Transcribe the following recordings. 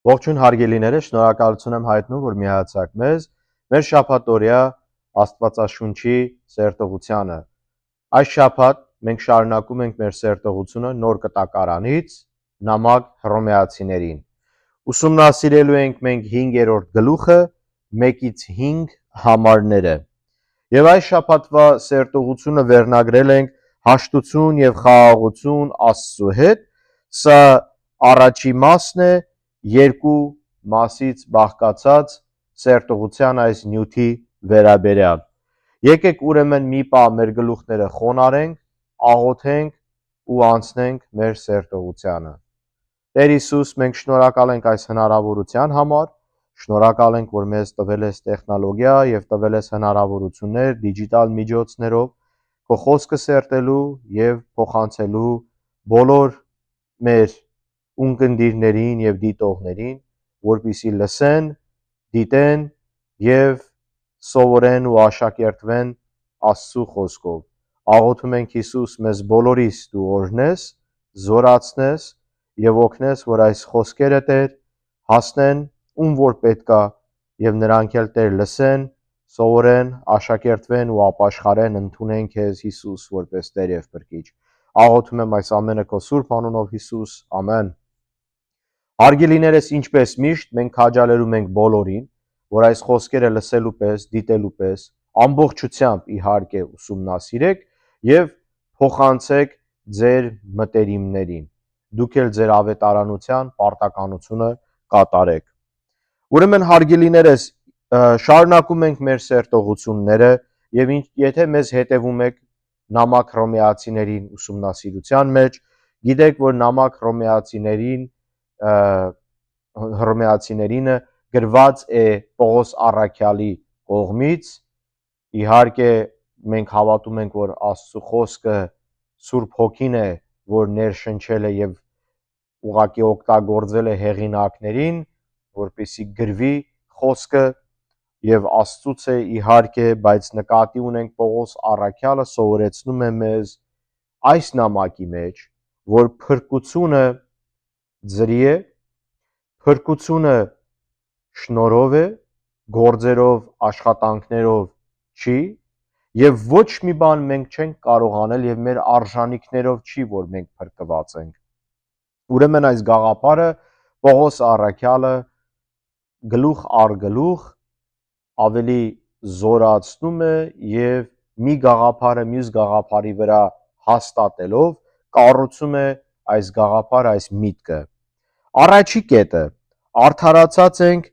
Ողջույն հարգելիները, շնորհակալություն եմ հայտնում, որ միացաք մեզ մեր շաբաթօրյա Աստվածաշունչի սերտողությանը։ Այս շաբաթ մենք շարունակում ենք մեր սերտողությունը նոր կտակարանից նամակ Հռոմեացիներին։ Ուսումնասիրելու ենք մենք 5-րդ գլուխը 1-ից 5 համարները։ Եվ այս շաբաթվա սերտողությունը վերնագրել ենք հաշտություն եւ խաղաղություն Աստծո հետ։ Սա առաջի մասն է երկու մասից բաղկացած սերտողության այս նյութի վերաբերյալ։ Եկեք ուրեմն մի պահ մեր գլուխները խոնարհենք, աղոթենք ու անցնենք մեր սերտողությանը։ Տեր Հիսուս, մենք շնորհակալ ենք այս հնարավորության համար, շնորհակալ ենք, որ մեզ տվել ես տեխնոլոգիա եւ տվել ես հնարավորություններ դիջիտալ միջոցներով քո խոսքը սերտելու եւ փոխանցելու բոլոր մեր ունկնդիրներին եւ դիտողներին, որպեսզի լսեն, դիտեն եւ սովորեն ու աշակերտվեն Աստծո խոսքով։ Աղոթում ենք Հիսուս, մեզ բոլորիս դու օրհնես, զորացնես եւ օգնես, որ այս խոսքերը Տեր հասնեն ում որ պետքա եւ նրանք էլ Տեր լսեն, սովորեն, աշակերտվեն ու ապաշխարեն, ընդունեն քեզ Հիսուս որպես Տեր եւ Փրկիչ։ Աղոթում եմ այս ամենը քո սուրբ անունով Հիսուս, ամեն։ Հարգելիներս, ինչպես միշտ, մենք քաջալերում ենք բոլորին, որ այս խոսքերը լսելու պես, դիտելու պես, ամբողջությամբ իհարկե ուսումնասիրեք եւ փոխանցեք ձեր մտերիմներին։ Դուք էլ ձեր ավետարանության պարտականությունը կատարեք։ Ուրեմն հարգելիներս, շարունակում ենք մեր սերտողությունները եւ եթե մեզ հետևում եք նամակ Հռոմեացիներին ուսումնասիրության մեջ, գիտեք, որ նամակ Հռոմեացիներինը գրված է Պողոս առաքյալի կողմից։ Իհարկե մենք հավատում ենք, որ Աստծո խոսքը Սուրբ Հոգին է, որ ներշնչել է եւ ուղղակի օգտագործել է հեղինակներին, որպեսզի գրվի խոսքը եւ Աստծուց է իհարկե, բայց նկատի ունենք Պողոս առաքյալը սովորեցնում է մեզ այս նամակի մեջ, որ փրկությունը ձրի է, փրկությունը շնորհով է, գործերով, աշխատանքներով չի, եւ ոչ մի բան մենք չենք կարող անել եւ մեր արժանինքներով չի, որ մենք փրկված ենք։ Ուրեմն այս գաղափարը Պողոս առաքյալը գլուխ առ գլուխ ավելի զորացնում է եւ մի գաղափարը մյուս գաղափարի վրա հաստատելով կառուցում է այս գաղափարը, այս միտքը։ Առաջի կետը արդարացած ենք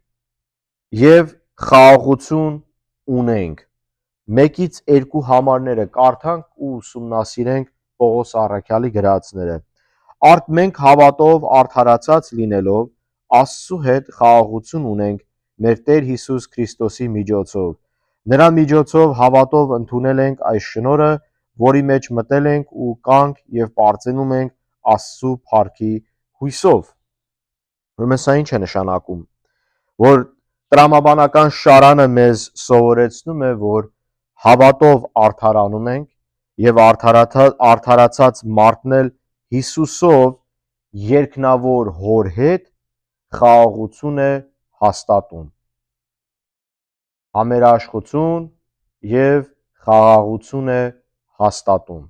եւ խաղաղություն ունենք։ 1-ից 2 համարները կարդանք ու ուսումնասիրենք Պողոս առաքյալի գրածները։ Մենք հավատով արդարացած լինելով Աստծո հետ խաղաղություն ունենք մեր Տեր Հիսուս Քրիստոսի միջոցով։ Նրա միջոցով հավատով ընդունել ենք այս շնորհը, որի մեջ մտել ենք ու կանք եւ պարծենում ենք Աստծո փառքի հույսով։ Ուրեմն սա ինչ է նշանակում, որ տրամաբանական շարանը մեզ սովորեցնում է, որ հավատով արդարանում ենք եւ արդարացած մարդն էլ Հիսուսով երկնավոր Հոր հետ խաղաղություն է հաստատում։ Համերաշխություն եւ խաղաղություն է հաստատում։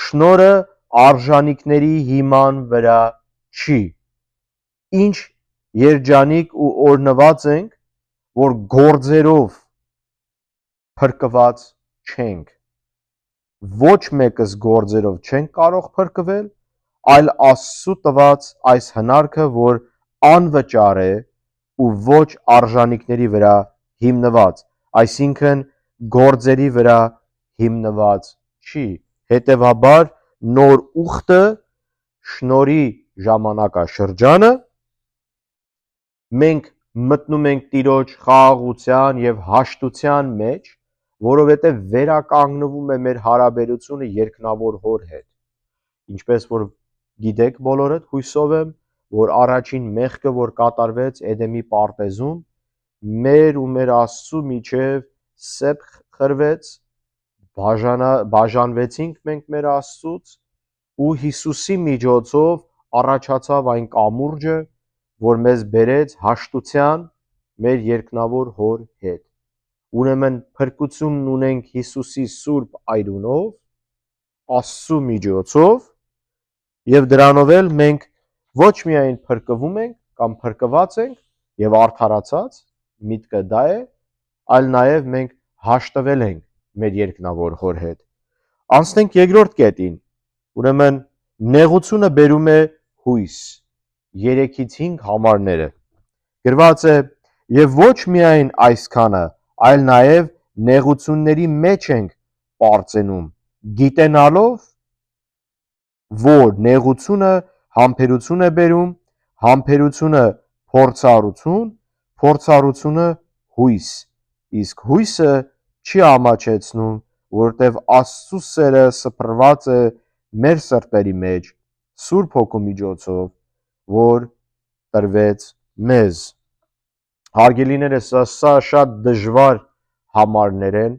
Շնորհը արժանինքների հիման վրա չի։ Ինչ երջանիկ ու օրհնված ենք, որ գործերով փրկված չենք։ Ոչ մեկս գործերով չենք կարող փրկվել, այլ Աստծո տված այս հնարքը, որ անվճար է ու ոչ արժանինքների վրա հիմնված, այսինքն գործերի վրա հիմնված չի։ Հետևաբար նոր ուխտը շնորհի ժամանակաշրջանը մենք մտնում ենք Տիրոջ խաղաղության եւ հաշտության մեջ, որովհետեւ վերականգնվում է մեր հարաբերությունը երկնավոր Հոր հետ։ Ինչպես որ գիտեք բոլորդ, հույսով եմ, որ առաջին մեղքը, որ կատարվեց Էդեմի պարտեզում, մեր ու մեր Աստծո միջև սեպ խրվեց, բաժանվեցինք մենք մեր Աստծուց ու Հիսուսի միջոցով առաջացավ այն կամուրջը, որ մեզ բերեց հաշտության մեր երկնավոր հոր հետ։ Ուրեմն փրկությունն ունենք Հիսուսի սուրբ այրունով, Աստծու միջոցով, եւ դրանով էլ մենք ոչ միայն փրկվում ենք կամ փրկված ենք եւ արդարացած, միտքը դա է, այլ նաեւ մենք հաշտվել ենք մեր երկնավոր հոր հետ։ Անցնենք երկրորդ կետին։ Ուրեմն նեղությունը բերում է հույս։ 3-ից 5 համարները։ Գրված է. եւ ոչ միայն այսքանը, այլ նաեւ նեղությունների մեջ ենք պարծենում, գիտենալով, որ նեղությունը համբերություն է բերում, համբերությունը փորձառություն, փորձառությունը հույս, իսկ հույսը չի ամաչեցնում, որտեվ Աստծու սերը սփռված է մեր սրտերի մեջ Սուրբ Հոգու միջոցով, որ տրվեց մեզ։ Հարգելիներս, սա շատ դժվար համարներ են,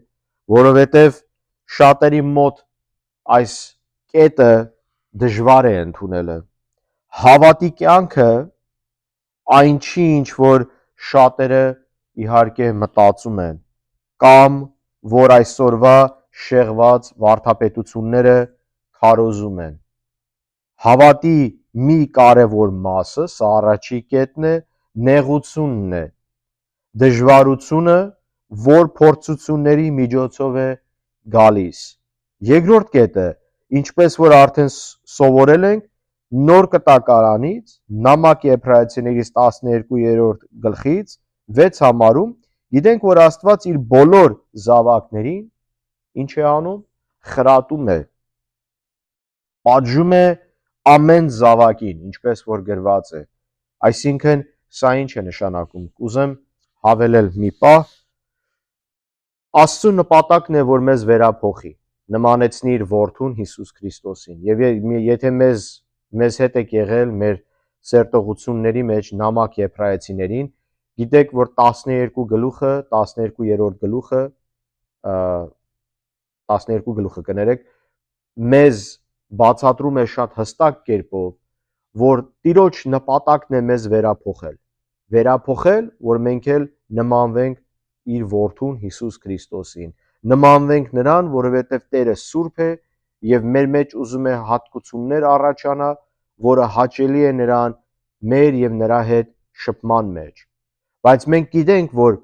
որովհետև շատերի մոտ այս կետը դժվար է ընդունելը։ Հավատի կյանքը այն չի, ինչ որ շատերը իհարկե մտածում են, կամ որ այսօրվա շեղված վարդապետությունները քարոզում են։ Հավատի մի կարևոր մասը, սա առաջի կետն է, նեղությունն է, դժվարությունը, որ փորձությունների միջոցով է գալիս։ Երկրորդ կետը, ինչպես որ արդեն սովորել ենք, նոր կտակարանից, նամակ Եբրայեցիներից 12-րդ գլխից 6 համարում, գիտենք, որ Աստված իր բոլոր զավակներին ինչ է անում, խրատում է, պատժում է ամեն զավակին, ինչպես որ գրված է։ Այսինքն, սա ինչ է նշանակում։ Կուզեմ հավելել մի պահ։ Աստծու նպատակն է, որ մեզ վերափոխի, նմանեցնի իր որդուն Հիսուս Քրիստոսին։ Եվ եթե մեզ հետ եք եղել մեր սերտողությունների մեջ նամակ Եբրայեցիներին, գիտեք, որ 12 գլուխը, 12-րդ գլուխը, 12 գլուխը կներեք, մեզ բացատրում է շատ հստակ կերպով, որ Տիրոջ նպատակն է մեզ վերափոխել, որ մենք էլ նմանվենք իր որդուն Հիսուս Քրիստոսին, նմանվենք նրան, որովհետև Տերը սուրբ է եւ մեր մեջ ուզում է հատկություններ առաջանա, որը հաճելի է նրան մեր եւ նրա հետ շփման մեջ։ Բայց մենք գիտենք, որ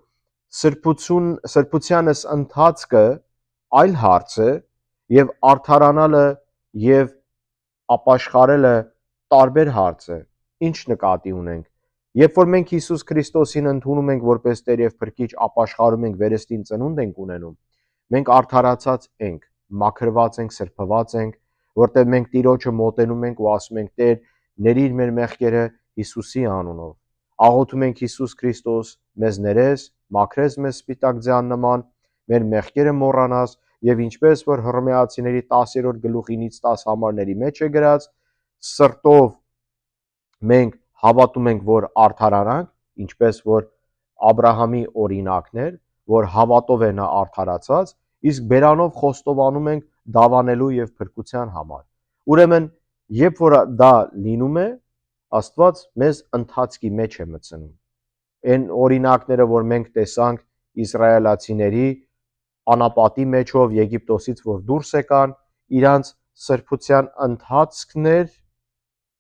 սրբությանս ընթացքը այլ հարց է եւ արդարանալը եւ ապաշխարելը տարբեր հարց է։ Ինչ նկատի ունենք։ Երբ որ մենք Հիսուս Քրիստոսին ընդունում ենք որպես Տեր եւ Փրկիչ, ապաշխարում ենք, վերստին ծնունդ ենք ունենում, մենք արդարացած ենք, մաքրված ենք, սրբված ենք, որտեղ մենք Տիրոջը մոտենում ենք ու ասում ենք. Տեր, ների՛ր մեր մեղքերը Հիսուսի անունով։ Աղոթում ենք Հիսուս Քրիստոս, մեզ ներես, մաքրես մեզ սպիտակ ձյան նման, մեր մեղքերը մոռանաս եւ ինչպես որ Հռոմեացիների 10-րդ գլուխ 9-ից 10 համարների մեջ է գրած, սրտով մենք հավատում ենք, որ արդարանանք, ինչպես որ Աբրահամի օրինակներ, որ հավատով է նա արդարացած, իսկ բերանով խոստովանում ենք դավանելու եւ փրկության համար։ Ուրեմն, երբ որ դա լինում է, Աստված մեզ ընթացքի մեջ է մտցնում։ Այն օրինակները, որ մենք տեսանք իսրայելացիների անապատի մեջով Եգիպտոսից, որ դուրս եկան, իրանց սրբության ընթացքն էր,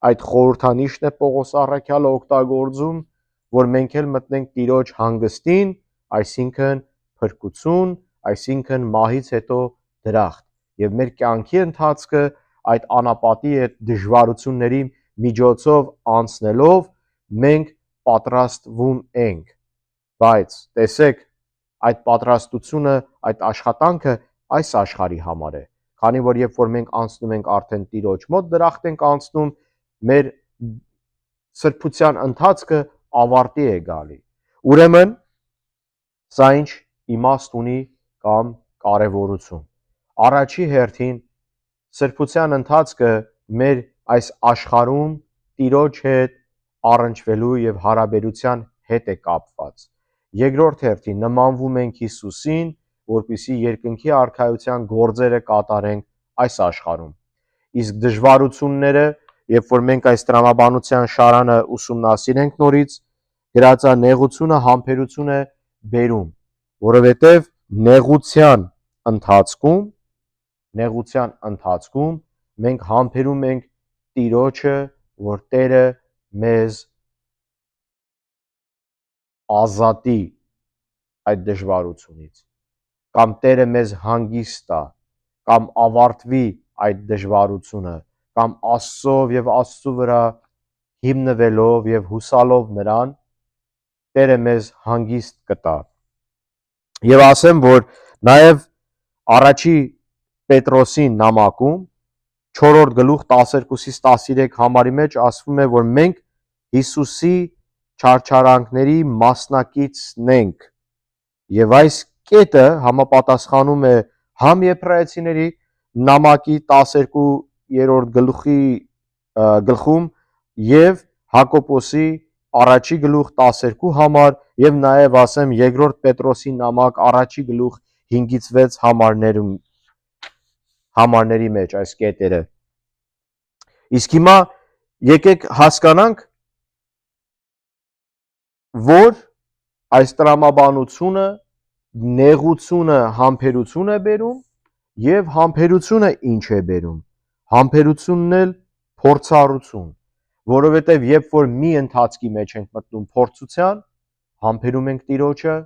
այդ խորհրդանիշն է Պողոս առաքյալը օգտագործում, որ մենք էլ մտնենք Տիրոջ հանգստին, այսինքն փրկություն, այսինքն մահից հետո դրախտ, եւ մեր կյանքի ընթացքը այդ անապատի այդ դժվարությունների միջոցով անցնելով մենք պատրաստվում ենք, բայց տեսեք, այդ պատրաստությունը, այդ աշխատանքը այս աշխարհի համար է, քանի որ երբ որ մենք անցնում ենք արդեն Տիրոջ մոտ, դրախտ ենք անցնում, մեր սրբության ընթացքը ավարտի է գալի։ Ուրեմն սա ինչ իմաստ ունի կամ կարևորություն։ Առաջի հերթին սրբության ընթացքը մեր այս աշխարհում Տիրոջ հետ առնչվելու եւ հարաբերության հետ է կապված։ Երկրորդ հերթին նմանվում ենք Հիսուսին, որպեսզի երկնքի արքայության գործերը կատարենք այս աշխարհում։ Իսկ դժվարությունները երբ որ մենք այս տրամաբանության շարանը ուսումնասիրենք նորից, գրած է նեղությունը համբերություն է բերում, որովհետև նեղության ընթացքում մենք համբերում ենք Տիրոջը, որ Տերը մեզ ազատի այդ դժվարությունից, կամ Տերը մեզ հանգիստ տա, կամ ավարտվի այդ դժվարությունը, կամ Աստծով եւ Աստծու վրա հիմնվելով եւ հուսալով նրան, Տերը մեզ հանգիստ կտա։ Եվ ասեմ, որ նաեւ առաջի Պետրոսի նամակում 4-րդ գլուխ 12-ից 13 համարի մեջ ասվում է, որ մենք Հիսուսի չարչարանքների մասնակիցն ենք, եւ այս կետը համապատասխանում է համ Եբրայեցիների նամակի 12-րդ գլխում եւ Հակոբոսի առաջի գլուխ 12 համար եւ նաեւ ասեմ 2-րդ Պետրոսի նամակ առաջի գլուխ 5-ից 6 համարների մեջ այս կետերը։ Իսկ հիմա եկեք հասկանանք, որ այս տրամաբանությունը նեղությունը համբերություն է բերում եւ համբերությունը ինչ է բերում։ Համբերությունն էլ փորձառություն, որովհետեւ երբ որ մի ընթացքի մեջ ենք մտնում փորձության, համբերում ենք Տիրոջը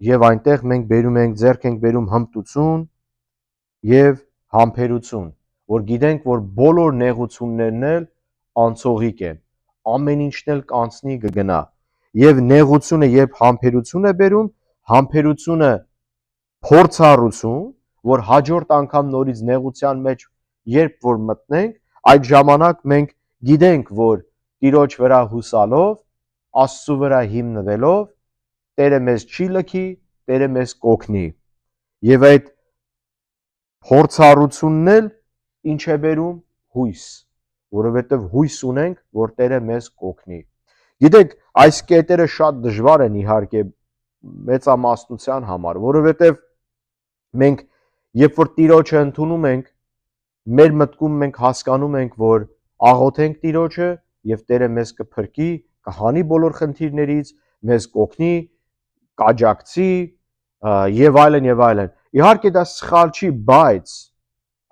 եւ այնտեղ մենք ձեռք ենք բերում հմտություն եւ համբերություն, որ գիտենք, որ բոլոր նեղություններն էլ անցողիկ են, ամեն ինչն էլ կանցնի կգնա։ Եվ նեղությունը երբ համբերություն է բերում, համբերությունը փորձառություն, որ հաջորդ անգամ նորից նեղության մեջ երբ որ մտնենք, այդ ժամանակ մենք գիտենք, որ Տիրոջ վրա հուսալով, Աստծու վրա հիմնվելով, Տերը մեզ չի լքի, Տերը մեզ կօգնի։ Եվ այդ փորձառությունն էլ ինչ է բերում հույս, որովհետև հույս ունենք, որ Տերը մեզ կօգնի։ Գիտեք, այս կետերը շատ դժվար են իհարկե մեծամասնության համար, որովհետև մենք երբ որ Տիրոջը ընդունում ենք, մեր մտքում մենք հասկանում ենք, որ աղոթենք Տիրոջը եւ Տերը մեզ կփրկի, կհանի բոլոր խնդիրներից, մեզ կօգնի, կաջակցի եւ այլն եւ այլն։ Իհարկե դա սխալ չի, բայց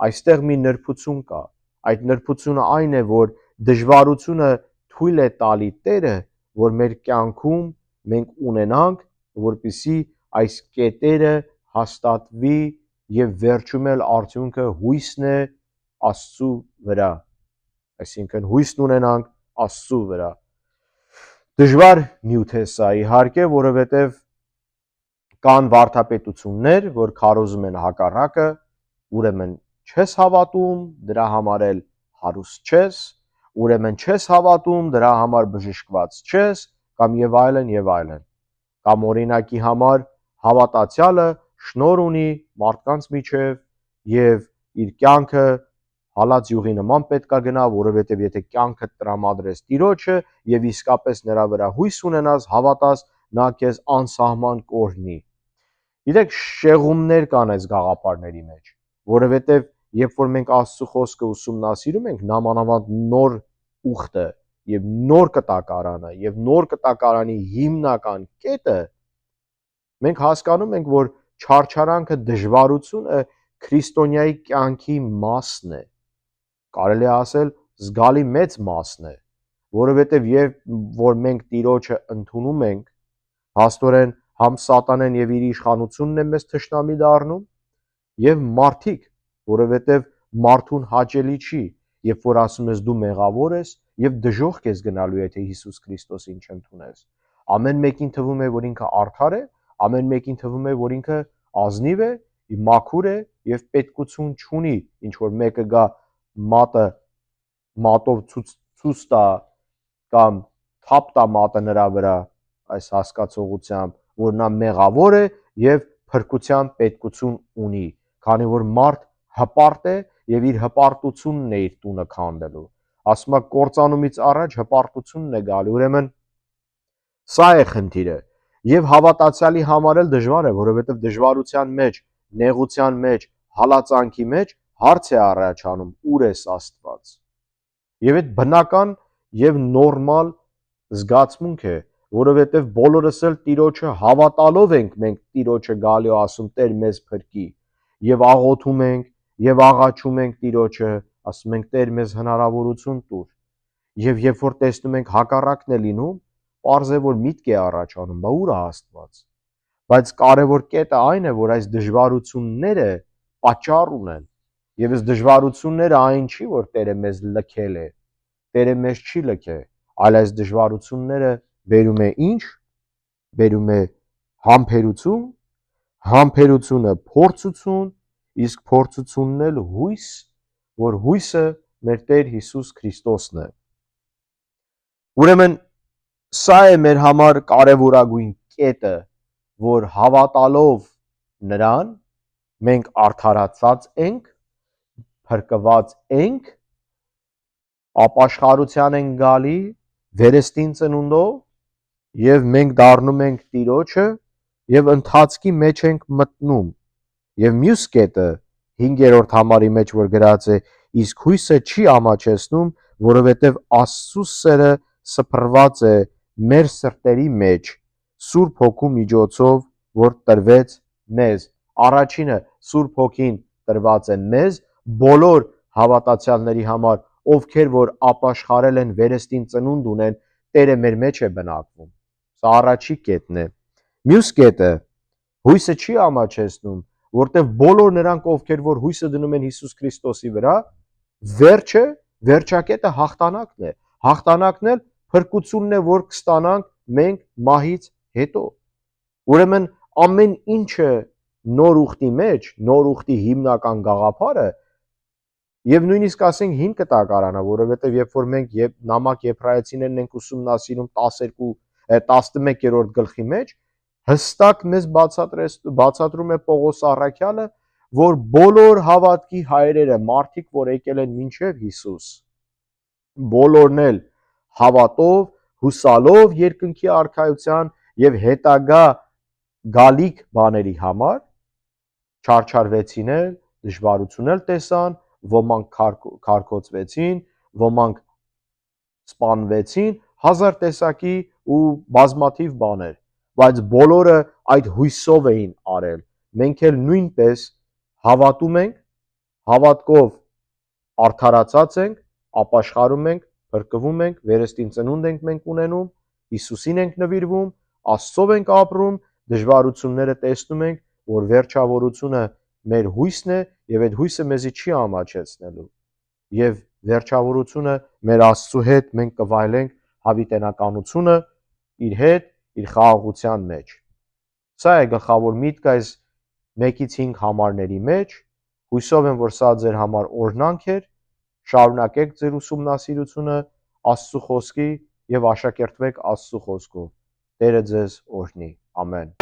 այստեղ մի նրբություն կա։ Այդ նրբությունը այն է, որ դժվարությունը թույլ է տալի Տերը, որ մեր կյանքում մենք ունենանք, որպեսզի այս կետերը հաստատվի եւ վերջում էլ արդյունքը հույսն է Աստծու վրա։ Այսինքն հույսն ունենանք Աստծու վրա։ Դժվար նյութ է սա իհարկե, որովհետև կան վարդապետություններ, որ քարոզում են հակառակը, ուրեմն չես հավատում, դրա համար էլ հարուստ չես, ուրեմն չես հավատում, դրա համար բժշկված չես, կամ եւ այլն եւ այլն։ Կամ օրինակի համար հավատացյալը շնոր ունի մարդկանց միջև եւ իր կյանքը հալած յուղի նման պետքա գնա, որովհետև եթե կյանքը տրամադրես Տիրոջը եւ իսկապես նրա վրա հույս ունենաս, հավատաս, նա քեզ անսահման կօրհնի։ Գիտեք, շեղումներ կան այս գաղափարների մեջ, որովհետև երբ որ մենք Աստծո խոսքը ուսումնասիրում ենք, նամանավանդ նոր ուխտը եւ նոր կտակարանը եւ նոր կտակարանի հիմնական կետը, մենք հասկանում ենք, որ չարչարանքը, դժվարությունը քրիստոնյայի կյանքի մասն է, կարելի է ասել զգալի մեծ մասն է, որովհետև երբ որ մենք Տիրոջը ընդունում ենք, հաստորեն համ սատանեն եւ իր իշխանությունն է մեզ թշնամի դառնում եւ մարդիկ, որովհետև մարդուն հաճելի չի, երբ որ ասում ես դու մեղավոր ես եւ դժոխք ես գնալու, եթե Հիսուս Քրիստոսին չընդունես։ Ամեն մեկին թվում է, որ ինքը արդար է, ամեն մեկին թվում է, որ ինքը ազնիվ է, մաքուր է եւ պետքություն չունի, ինչ որ մեկը գա մատով ցույց տա կամ թափ տա մատը նրա վրա, այս հասկացողությամբ, որ նա մեղավոր է եւ փրկության պետքություն ունի, քանի որ մարդ հպարտ է եւ իր հպարտությունն է իր տունը քանդելու։ Ասում է կործանումից առաջ հպարտությունն է գալի, ուրեմն սա է խնդիրը։ Եվ հավատացյալի համար էլ դժվար է, որովհետև դժվարության մեջ, նեղության մեջ, հալածանքի մեջ հարց է առաջանում՝ ուր է Աստված։ Եվ այդ բնական եւ նորմալ զգացմունք է, որովհետեւ բոլորս էլ Տիրոջը հավատալով ենք մենք Տիրոջը գալու ասում Տեր մեզ փրկի եւ աղոթում ենք եւ աղաչում ենք Տիրոջը, ասում ենք Տեր մեզ հնարավորություն տուր։ Եվ երբ որ տեսնում ենք հակառակն է լինում, պարզ է որ միտք է առաջանում, բա ուր է Աստված։ Բայց կարևոր կետը այն է, որ այս դժվարությունները պատճառ ունեն։ Եվ այս դժվարությունները այն չի, որ Տերը մեզ լքել է։ Տերը մեզ չի լքել, այլ այս դժվարությունները բերում է ինչ։ Բերում է համբերություն, համբերությունը փորձություն, իսկ փորձությունն էլ հույս, որ հույսը մեր Տեր Հիսուս Քրիստոսն է։ Ուրեմն սա է մեր համար կարևորագույն կետը, որ հավատալով նրան մենք արդարացած ենք, փրկված ենք, ապաշխարության ենք գալի վերստին ծնունդով եւ մենք դառնում ենք Տիրոջը եւ ընթացքի մեջ ենք մտնում։ Եվ մյուս կետը 5-րդ համարի մեջ որ գրած է, իսկ հույսը չի ամաչեցնում, որովհետեւ Աստծո սերը սփռված է մեր սրտերի մեջ Սուրբ Հոգու միջոցով, որ տրվեց մեզ։ Առաջինը Սուրբ Հոգին տրված է մեզ բոլոր հավատացյալների համար, ովքեր որ ապաշխարել են վերստին ծնունդ ունեն, Տերը մեր մեջ է բնակվում։ Սա առաջի կետն է։ Մյուս կետը հույսը չի ամաչեցնում, որտեղ բոլոր նրանք, ովքեր որ հույսը դնում են Հիսուս Քրիստոսի վրա, վերջակետը հաղթանակն է։ Հաղթանակն էլ փրկությունն է, որ կստանանք մենք մահից հետո։ Ուրեմն ամեն ինչը նոր ուխտի մեջ, նոր ուխտի հիմնական գաղափարը եւ նույնիսկ ասենք հին կտակարանը, որովհետեւ երբ որ մենք նամակ Եբրայեցիներն ենք ուսումնասիրում 11-րդ գլխի մեջ, հստակ մեզ բացատրում է Պողոս առաքյալը, որ բոլոր հավատքի հայրերը, մարդիկ, որ եկել են մինչև Հիսուս, բոլորն էլ հավատով, հուսալով երկնքի արքայության եւ հետագա գալիք բաների համար չարչարվեցին էլ, դժվարություն էլ տեսան, ոմանք քարկոծվեցին, ոմանք սպանվեցին, հազար տեսակի ու բազմաթիվ բաներ, բայց բոլորը այդ հույսով էին արել։ Մենք էլ նույնպես հավատում ենք, հավատքով արդարացած ենք, ապաշխարում ենք, փրկվում ենք, վերստին ծնունդ ենք մենք ունենում, Հիսուսին ենք նվիրվում, Աստծով ենք ապրում, դժվարությունները տեսնում ենք, որ վերջավորությունը մեր հույսն է եւ այդ հույսը մեզի չի ամաչեցնելու։ Եվ վերջավորությունը մեր Աստծո հետ մենք կվայելենք հավիտենականությունը իր հետ, իր խաղաղության մեջ։ Սա է գլխավոր միտքը այս 1-ից 5 համարների մեջ։ Հույսով եմ, որ սա ձեր համար օրհնանք էր։ Շարունակեք ձեր ուսումնասիրությունը Աստծո խոսքի եւ աշակերտվեք Աստծո խոսքով։ Տերը ձեզ օրհնի։ Ամեն։